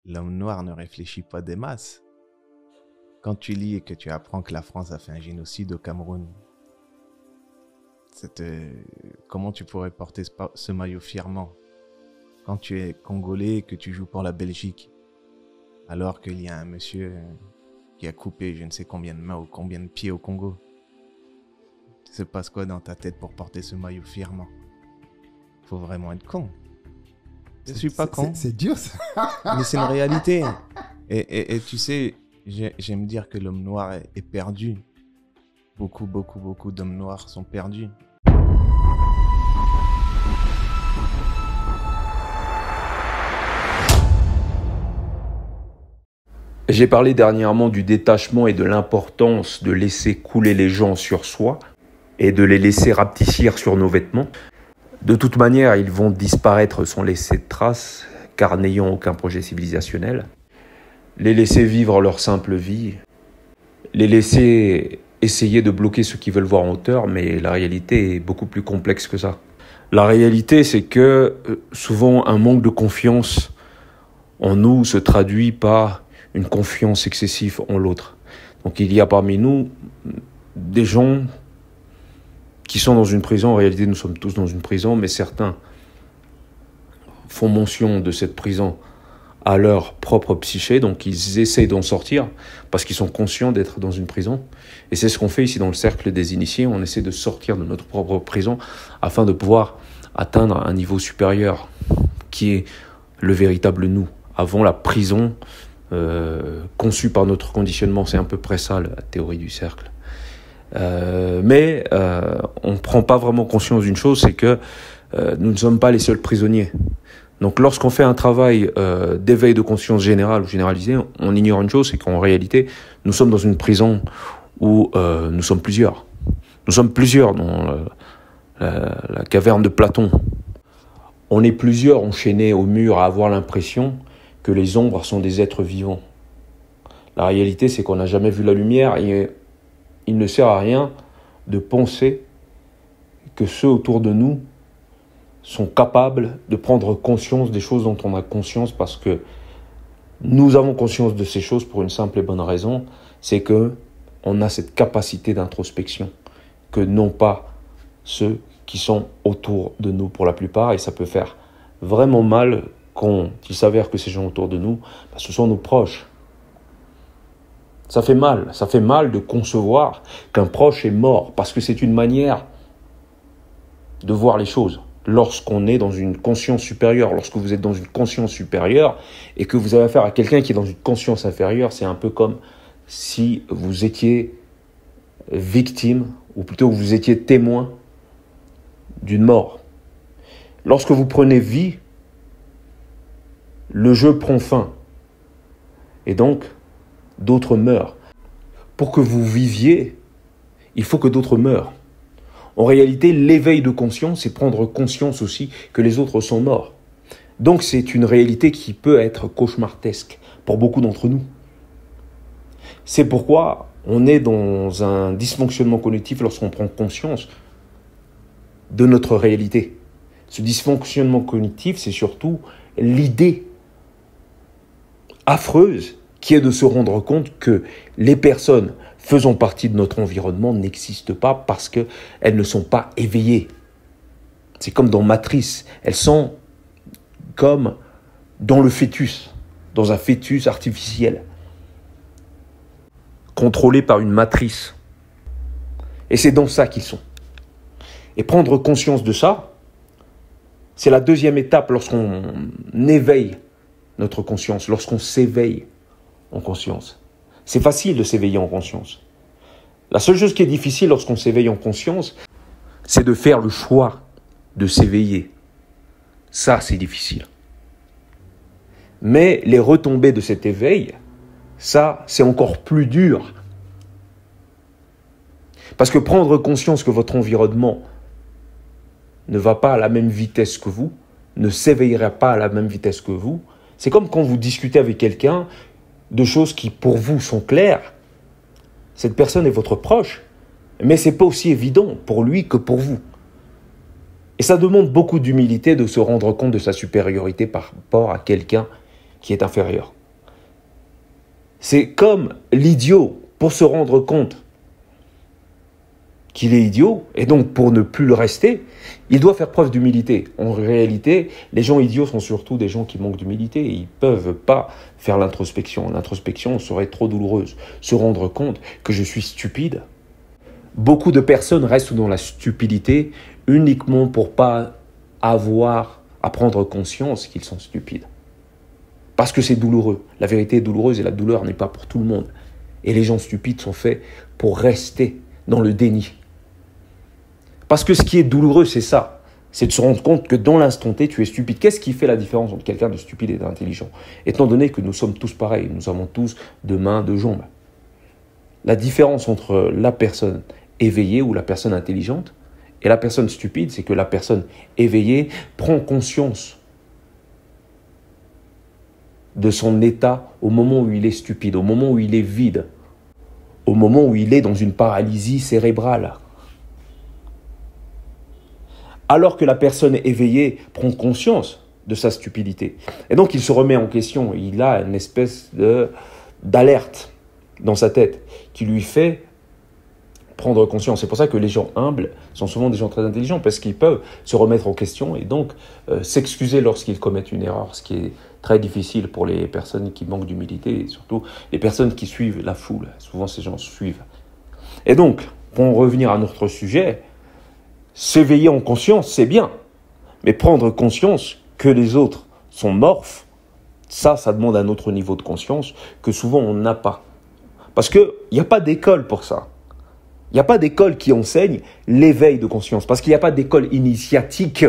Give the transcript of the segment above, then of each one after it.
l'homme noir ne réfléchit pas des masses. Quand tu lis et que tu apprends que la France a fait un génocide au Cameroun, comment tu pourrais porter ce maillot fièrement quand tu es congolais et que tu joues pour la Belgique, alors qu'il y a un monsieur qui a coupé je ne sais combien de mains ou combien de pieds au Congo? Il se passe quoi dans ta tête pour porter ce maillot fièrement? Faut vraiment être con. Je suis pas con. C'est dur ça. Mais c'est une réalité. Et tu sais, j'aime dire que l'homme noir est perdu. Beaucoup d'hommes noirs sont perdus. J'ai parlé dernièrement du détachement et de l'importance de laisser couler les gens sur soi et de les laisser rapetissir sur nos vêtements. De toute manière, ils vont disparaître sans laisser de traces, car n'ayant aucun projet civilisationnel. Les laisser vivre leur simple vie, les laisser essayer de bloquer ceux qui veulent voir en hauteur, mais la réalité est beaucoup plus complexe que ça. La réalité, c'est que souvent un manque de confiance en nous se traduit par une confiance excessive en l'autre. Donc il y a parmi nous des gens qui sont dans une prison. En réalité, nous sommes tous dans une prison, mais certains font mention de cette prison à leur propre psyché, donc ils essayent d'en sortir parce qu'ils sont conscients d'être dans une prison. Et c'est ce qu'on fait ici dans le cercle des initiés. On essaie de sortir de notre propre prison afin de pouvoir atteindre un niveau supérieur qui est le véritable nous, avant la prison conçue par notre conditionnement. C'est à peu près ça la théorie du cercle. Mais on ne prend pas vraiment conscience d'une chose, c'est que nous ne sommes pas les seuls prisonniers. Donc lorsqu'on fait un travail d'éveil de conscience générale ou généralisé, on ignore une chose, c'est qu'en réalité, nous sommes dans une prison où nous sommes plusieurs. Nous sommes plusieurs dans la caverne de Platon. On est plusieurs enchaînés au mur à avoir l'impression que les ombres sont des êtres vivants. La réalité, c'est qu'on n'a jamais vu la lumière et il ne sert à rien de penser que ceux autour de nous sont capables de prendre conscience des choses dont on a conscience, parce que nous avons conscience de ces choses pour une simple et bonne raison, c'est que on a cette capacité d'introspection que n'ont pas ceux qui sont autour de nous pour la plupart, et ça peut faire vraiment mal quand il s'avère que ces gens autour de nous, ce sont nos proches. Ça fait mal de concevoir qu'un proche est mort, parce que c'est une manière de voir les choses. Lorsqu'on est dans une conscience supérieure, lorsque vous êtes dans une conscience supérieure et que vous avez affaire à quelqu'un qui est dans une conscience inférieure, c'est un peu comme si vous étiez victime, ou plutôt vous étiez témoin d'une mort. Lorsque vous prenez vie, le jeu prend fin. Et donc, d'autres meurent. Pour que vous viviez, il faut que d'autres meurent. En réalité, l'éveil de conscience, c'est prendre conscience aussi que les autres sont morts. Donc c'est une réalité qui peut être cauchemardesque pour beaucoup d'entre nous. C'est pourquoi on est dans un dysfonctionnement cognitif lorsqu'on prend conscience de notre réalité. Ce dysfonctionnement cognitif, c'est surtout l'idée affreuse qui est de se rendre compte que les personnes faisant partie de notre environnement n'existent pas parce qu'elles ne sont pas éveillées. C'est comme dans Matrice, elles sont comme dans le fœtus, dans un fœtus artificiel, contrôlé par une matrice. Et c'est dans ça qu'ils sont. Et prendre conscience de ça, c'est la deuxième étape lorsqu'on éveille notre conscience, lorsqu'on s'éveille en conscience. C'est facile de s'éveiller en conscience. La seule chose qui est difficile lorsqu'on s'éveille en conscience, c'est de faire le choix de s'éveiller. Ça, c'est difficile. Mais les retombées de cet éveil, ça, c'est encore plus dur. Parce que prendre conscience que votre environnement ne va pas à la même vitesse que vous, ne s'éveillera pas à la même vitesse que vous, c'est comme quand vous discutez avec quelqu'un de choses qui pour vous sont claires. Cette personne est votre proche, mais ce n'est pas aussi évident pour lui que pour vous. Et ça demande beaucoup d'humilité de se rendre compte de sa supériorité par rapport à quelqu'un qui est inférieur. C'est comme l'idiot, pour se rendre compte qu'il est idiot, et donc pour ne plus le rester, il doit faire preuve d'humilité. En réalité, les gens idiots sont surtout des gens qui manquent d'humilité, et ils ne peuvent pas faire l'introspection. L'introspection serait trop douloureuse. Se rendre compte que je suis stupide. Beaucoup de personnes restent dans la stupidité uniquement pour pas avoir à prendre conscience qu'ils sont stupides. Parce que c'est douloureux. La vérité est douloureuse et la douleur n'est pas pour tout le monde. Et les gens stupides sont faits pour rester dans le déni. Parce que ce qui est douloureux, c'est ça. C'est de se rendre compte que dans l'instant T, tu es stupide. Qu'est-ce qui fait la différence entre quelqu'un de stupide et d'intelligent? Étant donné que nous sommes tous pareils, nous avons tous deux mains, deux jambes. La différence entre la personne éveillée ou la personne intelligente et la personne stupide, c'est que la personne éveillée prend conscience de son état au moment où il est stupide, au moment où il est vide, au moment où il est dans une paralysie cérébrale. Alors que la personne éveillée prend conscience de sa stupidité. Et donc il se remet en question, il a une espèce d'alerte dans sa tête qui lui fait prendre conscience. C'est pour ça que les gens humbles sont souvent des gens très intelligents, parce qu'ils peuvent se remettre en question et donc s'excuser lorsqu'ils commettent une erreur, ce qui est très difficile pour les personnes qui manquent d'humilité et surtout les personnes qui suivent la foule. Souvent, ces gens suivent. Et donc, pour en revenir à notre sujet, s'éveiller en conscience, c'est bien, mais prendre conscience que les autres sont morphes, ça demande un autre niveau de conscience que souvent on n'a pas. Parce qu'il n'y a pas d'école pour ça. Il n'y a pas d'école qui enseigne l'éveil de conscience, parce qu'il n'y a pas d'école initiatique.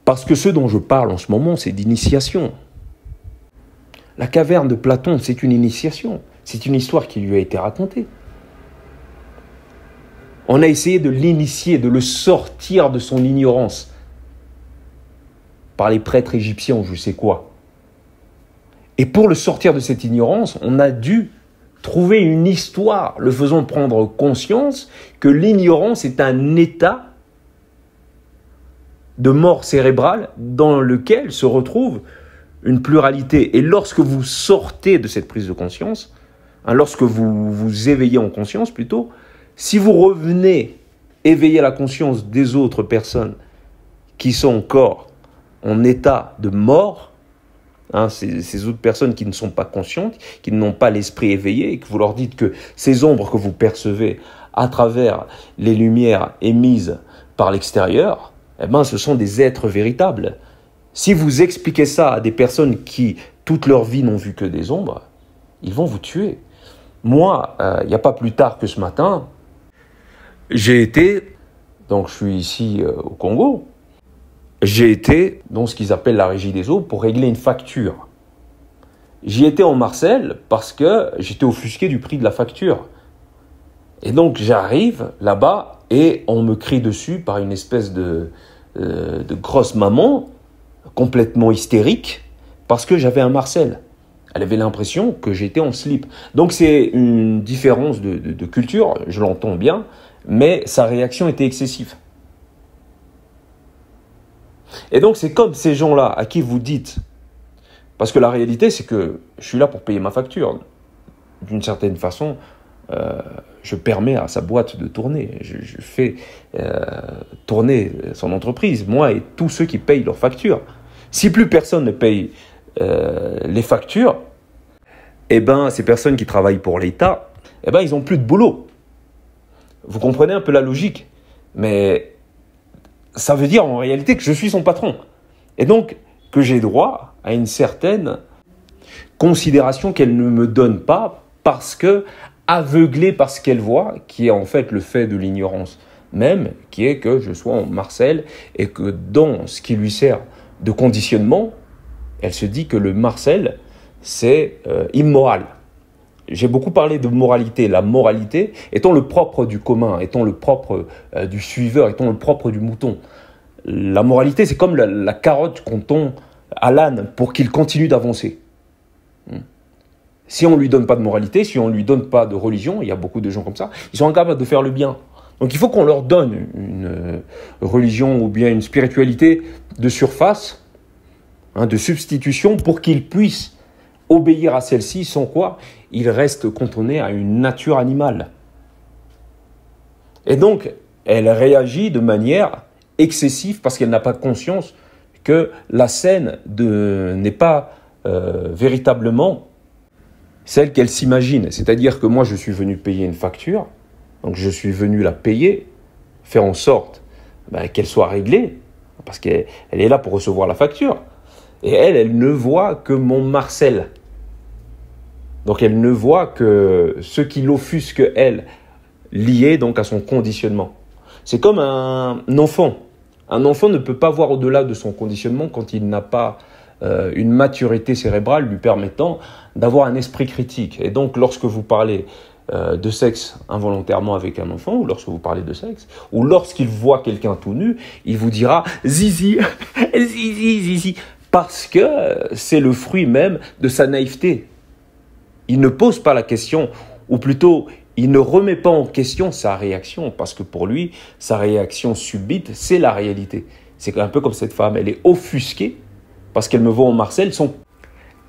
Parce que ce dont je parle en ce moment, c'est d'initiation. La caverne de Platon, c'est une initiation. C'est une histoire qui lui a été racontée. On a essayé de l'initier, de le sortir de son ignorance par les prêtres égyptiens ou je sais quoi. Et pour le sortir de cette ignorance, on a dû trouver une histoire le faisant prendre conscience que l'ignorance est un état de mort cérébrale dans lequel se retrouve une pluralité. Et lorsque vous sortez de cette prise de conscience, lorsque vous vous éveillez en conscience plutôt, si vous revenez éveiller la conscience des autres personnes qui sont encore en état de mort, ces autres personnes qui ne sont pas conscientes, qui n'ont pas l'esprit éveillé, et que vous leur dites que ces ombres que vous percevez à travers les lumières émises par l'extérieur, ce sont des êtres véritables. Si vous expliquez ça à des personnes qui, toute leur vie, n'ont vu que des ombres, ils vont vous tuer. Moi, il n'y a pas plus tard que ce matin, j'ai été, donc je suis ici au Congo, j'ai été dans ce qu'ils appellent la régie des eaux pour régler une facture. J'y étais en Marcel parce que j'étais offusqué du prix de la facture. Et donc j'arrive là-bas et on me crie dessus par une espèce de grosse maman complètement hystérique parce que j'avais un Marcel. Elle avait l'impression que j'étais en slip. Donc c'est une différence de culture, je l'entends bien, mais sa réaction était excessive. Et donc c'est comme ces gens-là à qui vous dites, parce que la réalité c'est que je suis là pour payer ma facture. D'une certaine façon, je permets à sa boîte de tourner. Je fais tourner son entreprise, moi et tous ceux qui payent leurs factures. Si plus personne ne paye les factures, ces personnes qui travaillent pour l'État, ils n'ont plus de boulot. Vous comprenez un peu la logique, mais ça veut dire en réalité que je suis son patron. Et donc que j'ai droit à une certaine considération qu'elle ne me donne pas parce que, aveuglée par ce qu'elle voit, qui est en fait le fait de l'ignorance même, qui est que je sois en Marcel et que dans ce qui lui sert de conditionnement, elle se dit que le Marcel, c'est immoral. J'ai beaucoup parlé de moralité, la moralité étant le propre du commun, étant le propre du suiveur, étant le propre du mouton. La moralité, c'est comme la carotte qu'on tond à l'âne pour qu'il continue d'avancer. Si on ne lui donne pas de moralité, si on ne lui donne pas de religion, il y a beaucoup de gens comme ça, ils sont incapables de faire le bien. Donc il faut qu'on leur donne une religion ou bien une spiritualité de surface, de substitution, pour qu'ils puissent obéir à celle-ci, sans quoi il reste cantonné à une nature animale. Et donc, elle réagit de manière excessive parce qu'elle n'a pas conscience que la scène n'est pas véritablement celle qu'elle s'imagine. C'est-à-dire que moi, je suis venu payer une facture, donc je suis venu la payer, faire en sorte qu'elle soit réglée, parce qu'elle est là pour recevoir la facture. Et elle ne voit que mon Marcel. Donc elle ne voit que ce qui l'offusque, elle, lié donc à son conditionnement. C'est comme un enfant. Un enfant ne peut pas voir au-delà de son conditionnement quand il n'a pas une maturité cérébrale lui permettant d'avoir un esprit critique. Et donc lorsque vous parlez de sexe involontairement avec un enfant, ou lorsque vous parlez de sexe, ou lorsqu'il voit quelqu'un tout nu, il vous dira « zizi, zizi, zizi », parce que c'est le fruit même de sa naïveté. Il ne pose pas la question, ou plutôt, il ne remet pas en question sa réaction, parce que pour lui, sa réaction subite, c'est la réalité. C'est un peu comme cette femme, elle est offusquée, parce qu'elle me voit en Marcel, sans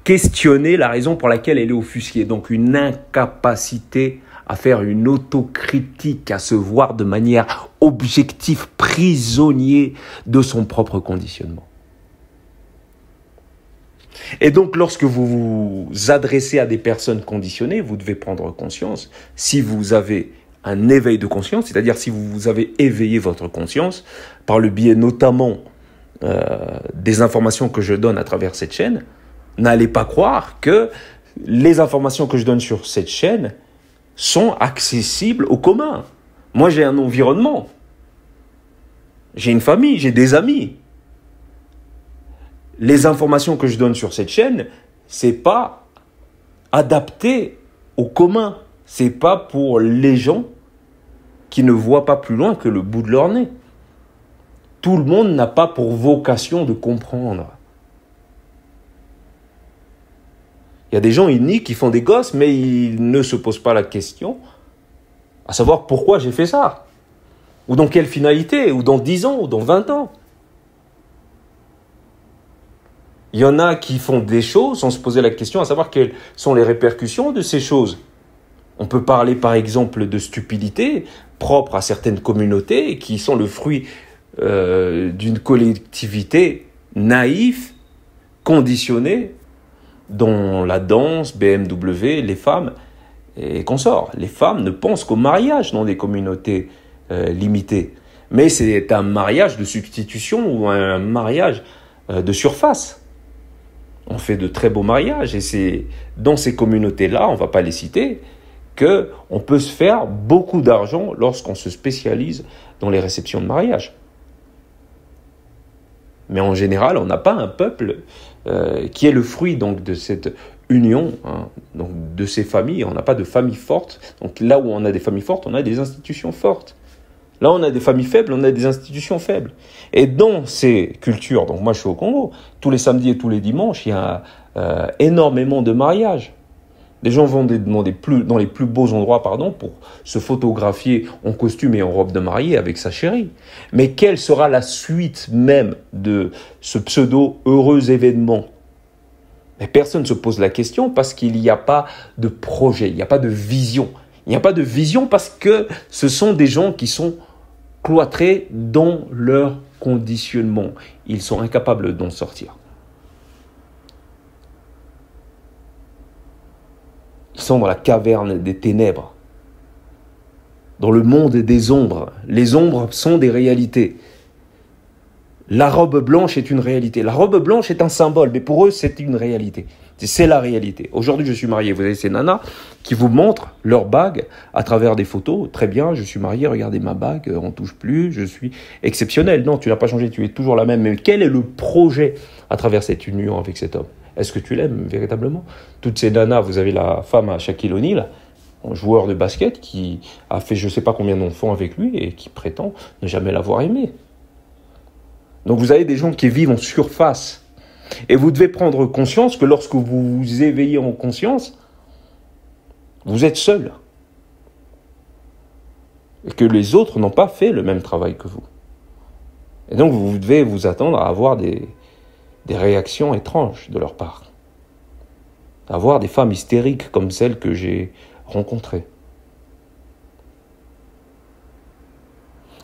questionner la raison pour laquelle elle est offusquée. Donc une incapacité à faire une autocritique, à se voir de manière objective, prisonnier de son propre conditionnement. Et donc, lorsque vous vous adressez à des personnes conditionnées, vous devez prendre conscience, si vous avez un éveil de conscience, c'est-à-dire si vous avez éveillé votre conscience, par le biais notamment des informations que je donne à travers cette chaîne, n'allez pas croire que les informations que je donne sur cette chaîne sont accessibles au commun. Moi, j'ai un environnement, j'ai une famille, j'ai des amis. Les informations que je donne sur cette chaîne, c'est pas adapté au commun. C'est pas pour les gens qui ne voient pas plus loin que le bout de leur nez. Tout le monde n'a pas pour vocation de comprendre. Il y a des gens unis qui font des gosses, mais ils ne se posent pas la question à savoir pourquoi j'ai fait ça. Ou dans quelle finalité, ou dans 10 ans, ou dans 20 ans. Il y en a qui font des choses sans se poser la question à savoir quelles sont les répercussions de ces choses. On peut parler par exemple de stupidité propre à certaines communautés qui sont le fruit d'une collectivité naïve, conditionnée, dont la danse, BMW, les femmes et consorts. Les femmes ne pensent qu'au mariage dans des communautés limitées. Mais c'est un mariage de substitution ou un mariage de surface. On fait de très beaux mariages et c'est dans ces communautés-là, on ne va pas les citer, qu'on peut se faire beaucoup d'argent lorsqu'on se spécialise dans les réceptions de mariage. Mais en général, on n'a pas un peuple qui est le fruit donc, de cette union, donc, de ces familles. On n'a pas de famille forte. Donc là où on a des familles fortes, on a des institutions fortes. Là, on a des familles faibles, on a des institutions faibles. Et dans ces cultures, donc moi je suis au Congo, tous les samedis et tous les dimanches, il y a énormément de mariages. Les gens vont demander dans les plus beaux endroits pour se photographier en costume et en robe de mariée avec sa chérie. Mais quelle sera la suite même de ce pseudo-heureux événement ? Mais personne ne se pose la question parce qu'il n'y a pas de projet, il n'y a pas de vision. Il n'y a pas de vision parce que ce sont des gens qui sont cloîtrés dans leur conditionnement. Ils sont incapables d'en sortir. Ils sont dans la caverne des ténèbres, dans le monde des ombres. Les ombres sont des réalités. La robe blanche est une réalité. La robe blanche est un symbole, mais pour eux, c'est une réalité. C'est la réalité. Aujourd'hui, je suis marié. Vous avez ces nanas qui vous montrent leur bague à travers des photos. Très bien, je suis marié, regardez ma bague, on ne touche plus, je suis exceptionnel. Non, tu n'as pas changé, tu es toujours la même. Mais quel est le projet à travers cette union avec cet homme ? Est-ce que tu l'aimes véritablement ? Toutes ces nanas, vous avez la femme à Shaquille O'Neal, un joueur de basket qui a fait je ne sais pas combien d'enfants avec lui et qui prétend ne jamais l'avoir aimé. Donc vous avez des gens qui vivent en surface. Et vous devez prendre conscience que lorsque vous vous éveillez en conscience, vous êtes seul. Et que les autres n'ont pas fait le même travail que vous. Et donc vous devez vous attendre à avoir des réactions étranges de leur part. Avoir des femmes hystériques comme celles que j'ai rencontrées.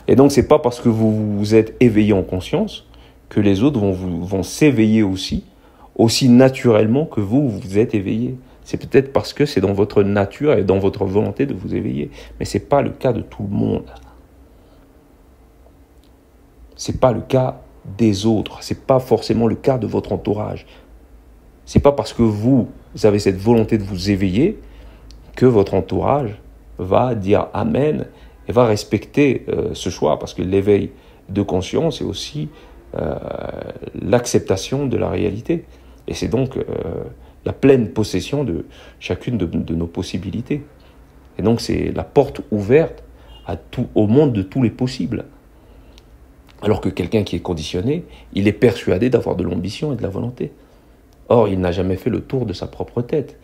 Et donc, c'est pas parce que vous vous êtes éveillé en conscience que les autres vont s'éveiller aussi naturellement que vous êtes éveillé. C'est peut-être parce que c'est dans votre nature et dans votre volonté de vous éveiller. Mais ce n'est pas le cas de tout le monde. Ce n'est pas le cas des autres. Ce n'est pas forcément le cas de votre entourage. Ce n'est pas parce que vous avez cette volonté de vous éveiller que votre entourage va dire Amen et va respecter ce choix. Parce que l'éveil de conscience est aussi l'acceptation de la réalité. Et c'est donc la pleine possession de chacune de nos possibilités. Et donc c'est la porte ouverte au monde de tous les possibles. Alors que quelqu'un qui est conditionné, il est persuadé d'avoir de l'ambition et de la volonté. Or, il n'a jamais fait le tour de sa propre tête.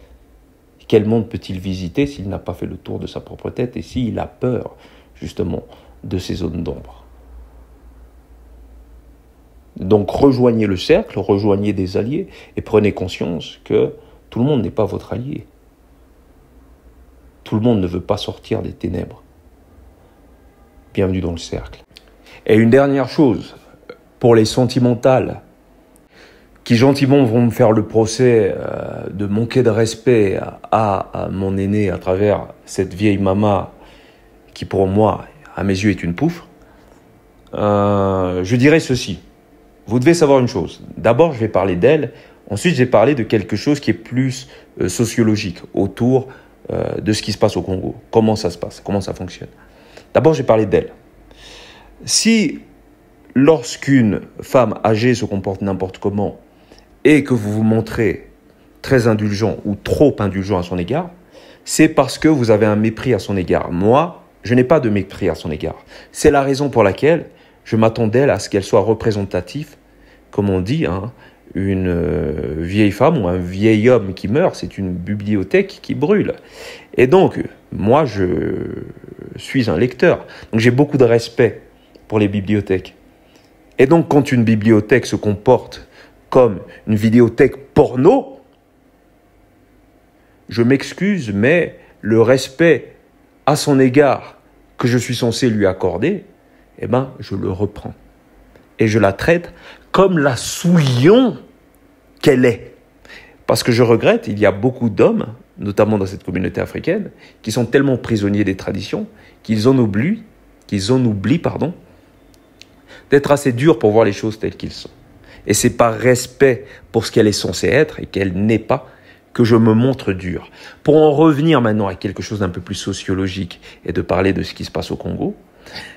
Quel monde peut-il visiter s'il n'a pas fait le tour de sa propre tête et s'il a peur, justement, de ces zones d'ombre? Donc rejoignez le cercle, rejoignez des alliés et prenez conscience que tout le monde n'est pas votre allié. Tout le monde ne veut pas sortir des ténèbres. Bienvenue dans le cercle. Et une dernière chose, pour les sentimentales, qui gentiment vont me faire le procès de manquer de respect à mon aîné à travers cette vieille maman qui pour moi, à mes yeux, est une pouffe, je dirais ceci. Vous devez savoir une chose. D'abord, je vais parler d'elle. Ensuite, je vais parler de quelque chose qui est plus sociologique autour de ce qui se passe au Congo. Comment ça se passe, comment ça fonctionne. D'abord, je vais parler d'elle. Si, lorsqu'une femme âgée se comporte n'importe comment et que vous vous montrez très indulgent ou trop indulgent à son égard, c'est parce que vous avez un mépris à son égard. Moi, je n'ai pas de mépris à son égard. C'est la raison pour laquelle je m'attends d'elle à ce qu'elle soit représentative, comme on dit, une vieille femme ou un vieil homme qui meurt, c'est une bibliothèque qui brûle. Et donc, moi, je suis un lecteur. Donc, j'ai beaucoup de respect pour les bibliothèques. Et donc, quand une bibliothèque se comporte comme une vidéothèque porno, je m'excuse, mais le respect à son égard que je suis censé lui accorder, eh ben, je le reprends. Et je la traite comme la souillon qu'elle est. Parce que je regrette, il y a beaucoup d'hommes, notamment dans cette communauté africaine, qui sont tellement prisonniers des traditions qu'ils en oublient, d'être assez durs pour voir les choses telles qu'elles sont. Et c'est par respect pour ce qu'elle est censée être et qu'elle n'est pas que je me montre dur. Pour en revenir maintenant à quelque chose d'un peu plus sociologique et de parler de ce qui se passe au Congo,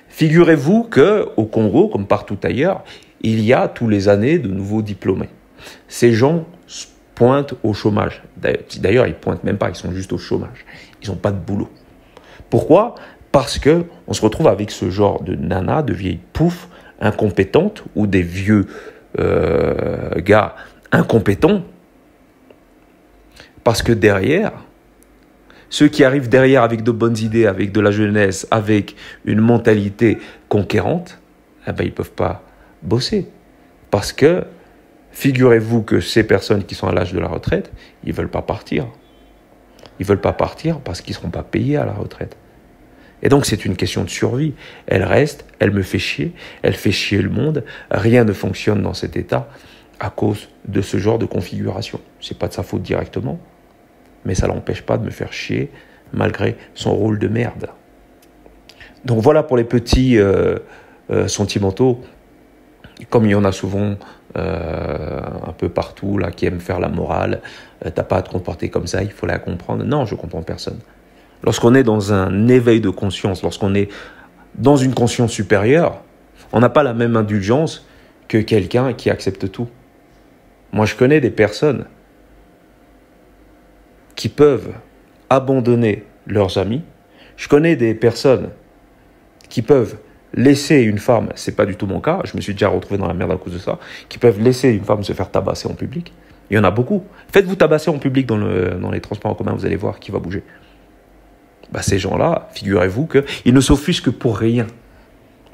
figurez-vous qu'au Congo, comme partout ailleurs, il y a tous les années de nouveaux diplômés. Ces gens pointent au chômage. D'ailleurs, ils ne pointent même pas, ils sont juste au chômage. Ils n'ont pas de boulot. Pourquoi ? Parce qu'on se retrouve avec ce genre de nana, de vieilles poufs incompétentes ou des vieux gars incompétents. Parce que derrière, ceux qui arrivent derrière avec de bonnes idées, avec de la jeunesse, avec une mentalité conquérante, eh ben, ils ne peuvent pas bosser. Parce que, figurez-vous que ces personnes qui sont à l'âge de la retraite, ils ne veulent pas partir. Ils ne veulent pas partir parce qu'ils ne seront pas payés à la retraite. Et donc, c'est une question de survie. Elle reste, elle me fait chier, elle fait chier le monde. Rien ne fonctionne dans cet état à cause de ce genre de configuration. Ce n'est pas de sa faute directement, mais ça ne l'empêche pas de me faire chier malgré son rôle de merde. Donc voilà pour les petits sentimentaux, comme il y en a souvent un peu partout là, qui aiment faire la morale. T'as pas à te comporter comme ça, il faut la comprendre. Non, je comprends personne. Lorsqu'on est dans un éveil de conscience, lorsqu'on est dans une conscience supérieure, on n'a pas la même indulgence que quelqu'un qui accepte tout. Moi, je connais des personnes qui peuvent abandonner leurs amis. Je connais des personnes qui peuvent laisser une femme, c'est pas du tout mon cas, je me suis déjà retrouvé dans la merde à cause de ça, qui peuvent laisser une femme se faire tabasser en public. Il y en a beaucoup. Faites-vous tabasser en public dans les transports en commun, vous allez voir qui va bouger. Bah, ces gens-là, figurez-vous qu'ils ne s'offusquent pour rien.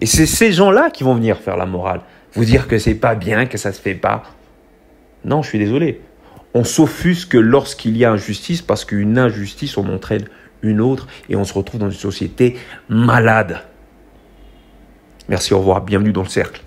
Et c'est ces gens-là qui vont venir faire la morale. Vous dire que c'est pas bien, que ça se fait pas. Non, je suis désolé. On s'offusque lorsqu'il y a injustice parce qu'une injustice, on entraîne une autre et on se retrouve dans une société malade. Merci, au revoir, bienvenue dans le cercle.